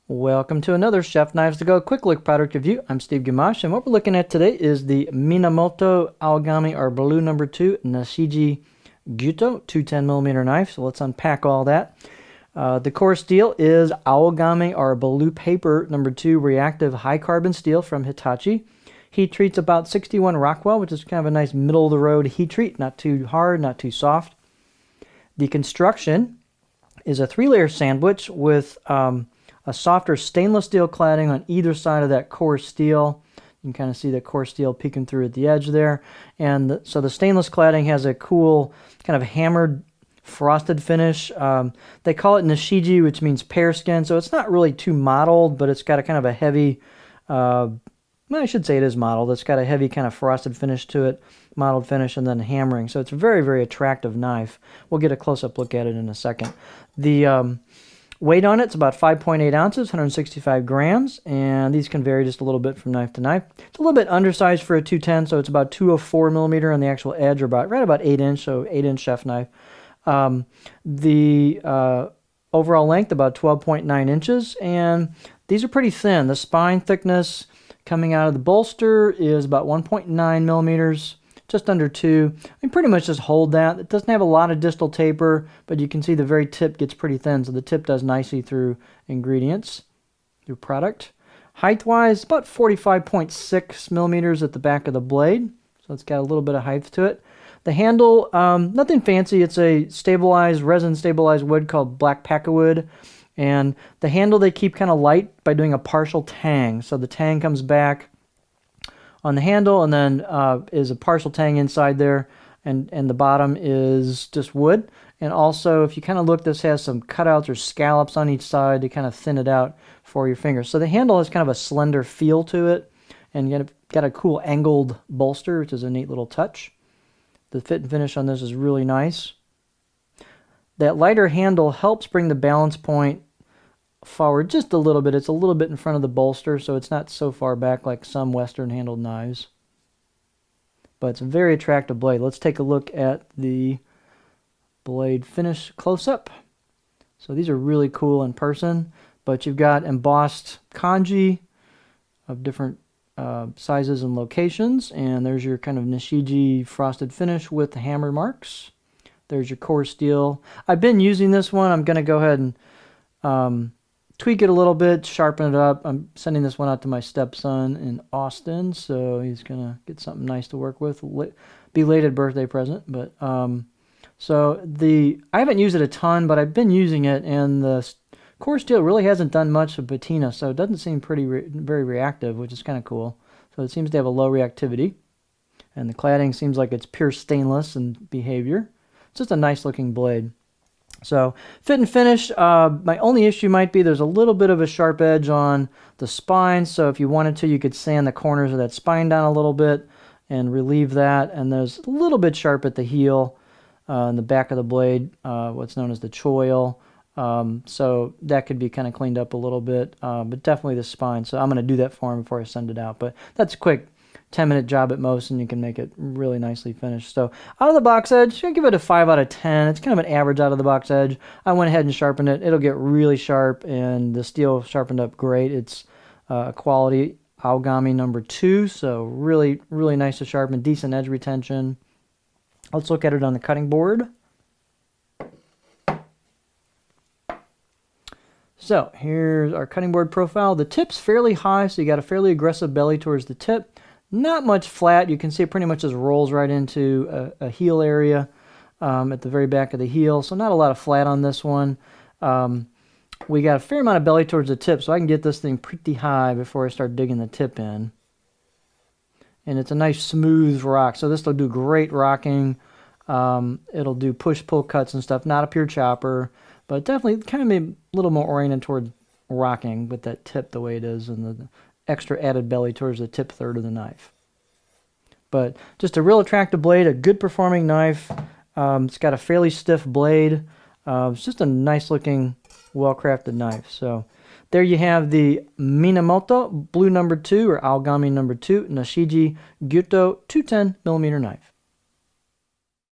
Welcome to another Chef Knives to Go quick look product review. I'm Steve Gamache, and what we're looking at today is the Minamoto Aogami or Blue No. 2 Nashiji Gyuto 210mm knife. So let's unpack all that. The core steel is Aogami or Blue Paper No. 2 reactive high carbon steel from Hitachi. Heat treat's about 61 Rockwell, which is kind of a nice middle of the road heat treat, not too hard, not too soft. The construction is a 3-layer sandwich with a softer stainless steel cladding on either side of that core steel. You can kind of see the core steel peeking through at the edge there. And so the stainless cladding has a cool kind of hammered frosted finish. They call it Nashiji, which means pear skin. So it's not really too mottled, but it's got a kind of a heavy, well, I should say it is mottled. It's got a heavy kind of frosted finish to it, mottled finish, and then hammering. So it's a very, very attractive knife. We'll get a close-up look at it in a second. The weight on it's about 5.8 ounces, 165 grams, and these can vary just a little bit from knife to knife. It's a little bit undersized for a 210, so it's about 204 millimeter on the actual edge, or right about 8 inch, so 8-inch chef knife. The overall length about 12.9 inches, and these are pretty thin. The spine thickness coming out of the bolster is about 1.9 millimeters. Just under 2. I pretty much just hold that. It doesn't have a lot of distal taper, but you can see the very tip gets pretty thin, so the tip does nicely through ingredients, through product. Height-wise, about 45.6 millimeters at the back of the blade, so it's got a little bit of height to it. The handle, nothing fancy. It's a stabilized, resin-stabilized wood called black paca wood, and the handle they keep kind of light by doing a partial tang, so the tang comes back on the handle, and then is a partial tang inside there, and the bottom is just wood. And also, if you kind of look, this has some cutouts or scallops on each side to kind of thin it out for your fingers. So the handle has kind of a slender feel to it, and you got a cool angled bolster, which is a neat little touch. The fit and finish on this is really nice. That lighter handle helps bring the balance point forward just a little bit. It's a little bit in front of the bolster, so it's not so far back like some Western handled knives. But it's a very attractive blade. Let's take a look at the blade finish close up. So these are really cool in person, but you've got embossed kanji of different sizes and locations, and there's your kind of Nashiji frosted finish with the hammer marks. There's your core steel. I've been using this one. I'm going to go ahead and tweak it a little bit, sharpen it up. I'm sending this one out to my stepson in Austin, so he's gonna get something nice to work with. Belated birthday present, but I haven't used it a ton, but I've been using it, and the core steel really hasn't done much of patina, so it doesn't seem very reactive, which is kind of cool. So it seems to have a low reactivity, and the cladding seems like it's pure stainless in behavior. It's just a nice looking blade. So fit and finish, my only issue might be there's a little bit of a sharp edge on the spine, so if you wanted to, you could sand the corners of that spine down a little bit and relieve that. And there's a little bit sharp at the heel, in the back of the blade, what's known as the choil. So that could be kind of cleaned up a little bit, but definitely the spine. So I'm going to do that for him before I send it out. But that's a quick 10-minute job at most, and you can make it really nicely finished. So out of the box edge, I give it a 5 out of 10. It's kind of an average out of the box edge. I went ahead and sharpened it. It'll get really sharp, and the steel sharpened up great. It's a quality Aogami No. 2, so really, really nice to sharpen, decent edge retention. Let's look at it on the cutting board. So here's our cutting board profile. The tip's fairly high, so you got a fairly aggressive belly towards the tip. Not much flat. You can see it pretty much just rolls right into a heel area at the very back of the heel. So not a lot of flat on this one. We got a fair amount of belly towards the tip, so I can get this thing pretty high before I start digging the tip in. And it's a nice smooth rock. So this will do great rocking. It'll do push-pull cuts and stuff. Not a pure chopper, but definitely kind of maybe a little more oriented toward rocking with that tip the way it is, and the extra added belly towards the tip third of the knife. But just a real attractive blade, a good performing knife. It's got a fairly stiff blade. It's just a nice looking, well crafted knife. So there you have the Minamoto Blue No. 2 or Aogami No. 2 Nashiji Gyuto 210mm knife.